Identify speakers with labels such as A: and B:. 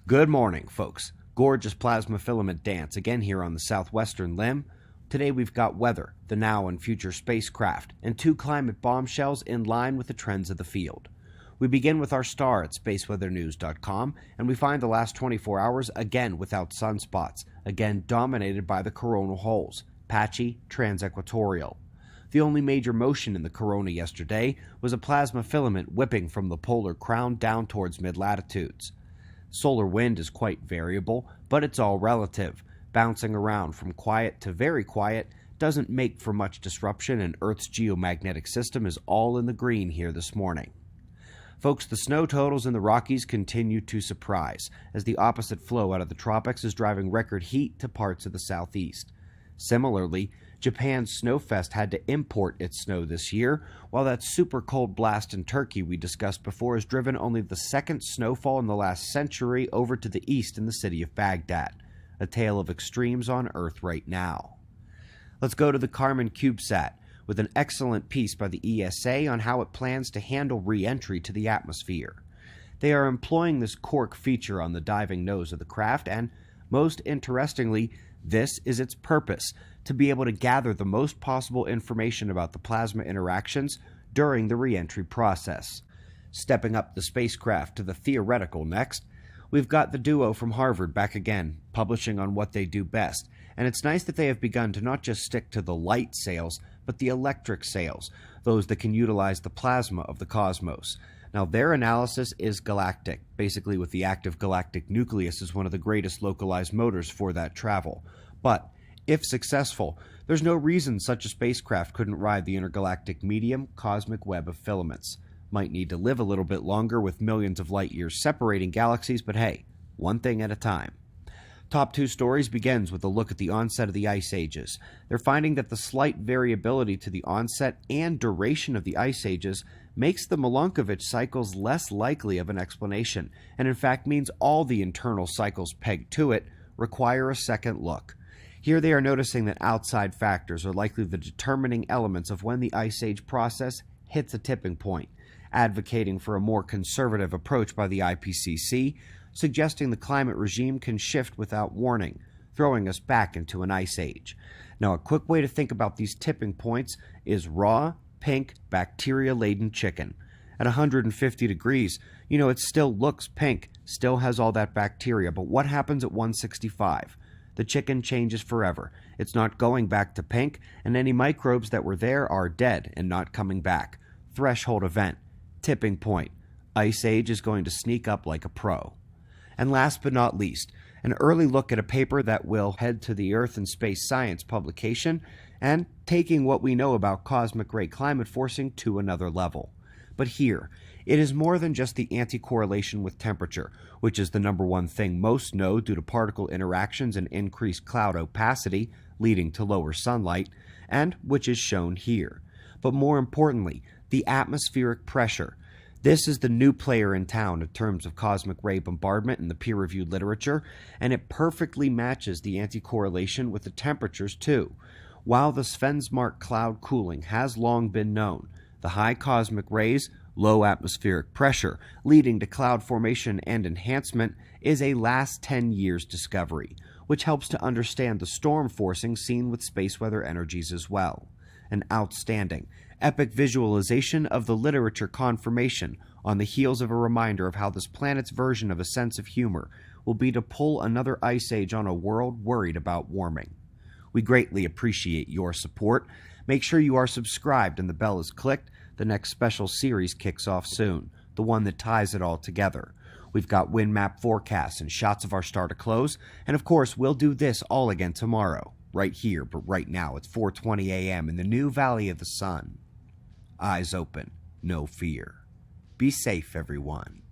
A: Good morning, folks. Gorgeous plasma filament dance again here on the southwestern limb. Today we've got weather, the now and future spacecraft, and 2 climate bombshells in line with the trends of the field. We begin with our star at spaceweathernews.com, and we find the last 24 hours again without sunspots, again dominated by the coronal holes, patchy, transequatorial. The only major motion in the corona yesterday was a plasma filament whipping from the polar crown down towards mid-latitudes. Solar wind is quite variable, but it's all relative. Bouncing around from quiet to very quiet doesn't make for much disruption, and Earth's geomagnetic system is all in the green here this morning. Folks, the snow totals in the Rockies continue to surprise, as the opposite flow out of the tropics is driving record heat to parts of the southeast. Similarly, Japan's Snowfest had to import its snow this year, while that super cold blast in Turkey we discussed before has driven only the second snowfall in the last century over to the east in the city of Baghdad. A tale of extremes on Earth right now. Let's go to the Kármán CubeSat with an excellent piece by the ESA on how it plans to handle re-entry to the atmosphere. They are employing this cork feature on the diving nose of the craft, and most interestingly, this is its purpose, to be able to gather the most possible information about the plasma interactions during the re-entry process. Stepping up the spacecraft to the theoretical next, we've got the duo from Harvard back again, publishing on what they do best, and it's nice that they have begun to not just stick to the light sails, but the electric sails, those that can utilize the plasma of the cosmos. Now, their analysis is galactic, basically with the active galactic nucleus as one of the greatest localized motors for that travel. But, if successful, there's no reason such a spacecraft couldn't ride the intergalactic medium cosmic web of filaments. Might need to live a little bit longer with millions of light years separating galaxies, but hey, one thing at a time. Top 2 stories begins with a look at the onset of the ice ages. They're finding that the slight variability to the onset and duration of the ice ages makes the Milankovitch cycles less likely of an explanation, and in fact means all the internal cycles pegged to it require a second look. Here they are noticing that outside factors are likely the determining elements of when the ice age process hits a tipping point, advocating for a more conservative approach by the IPCC, suggesting the climate regime can shift without warning, throwing us back into an ice age. Now, a quick way to think about these tipping points is raw, pink, bacteria-laden chicken. At 150 degrees, it still looks pink, still has all that bacteria, but what happens at 165? The chicken changes forever. It's not going back to pink, and any microbes that were there are dead and not coming back. Threshold event. Tipping point. Ice age is going to sneak up like a pro. And last but not least, an early look at a paper that will head to the Earth and Space Science publication, and taking what we know about cosmic ray climate forcing to another level. But here, it is more than just the anti-correlation with temperature, which is the number one thing most know due to particle interactions and increased cloud opacity, leading to lower sunlight, and which is shown here. But more importantly, the atmospheric pressure. This is the new player in town in terms of cosmic ray bombardment in the peer-reviewed literature, and it perfectly matches the anti-correlation with the temperatures too. While the Svensmark cloud cooling has long been known, the high cosmic rays, low atmospheric pressure, leading to cloud formation and enhancement, is a last 10 years discovery, which helps to understand the storm forcing seen with space weather energies as well. An outstanding, epic visualization of the literature confirmation on the heels of a reminder of how this planet's version of a sense of humor will be to pull another ice age on a world worried about warming. We greatly appreciate your support. Make sure you are subscribed and the bell is clicked. The next special series kicks off soon, the one that ties it all together. We've got wind map forecasts and shots of our star to close, and of course we'll do this all again tomorrow, right here, but right now it's 4:20 a.m. in the new Valley of the Sun. Eyes open, no fear. Be safe, everyone.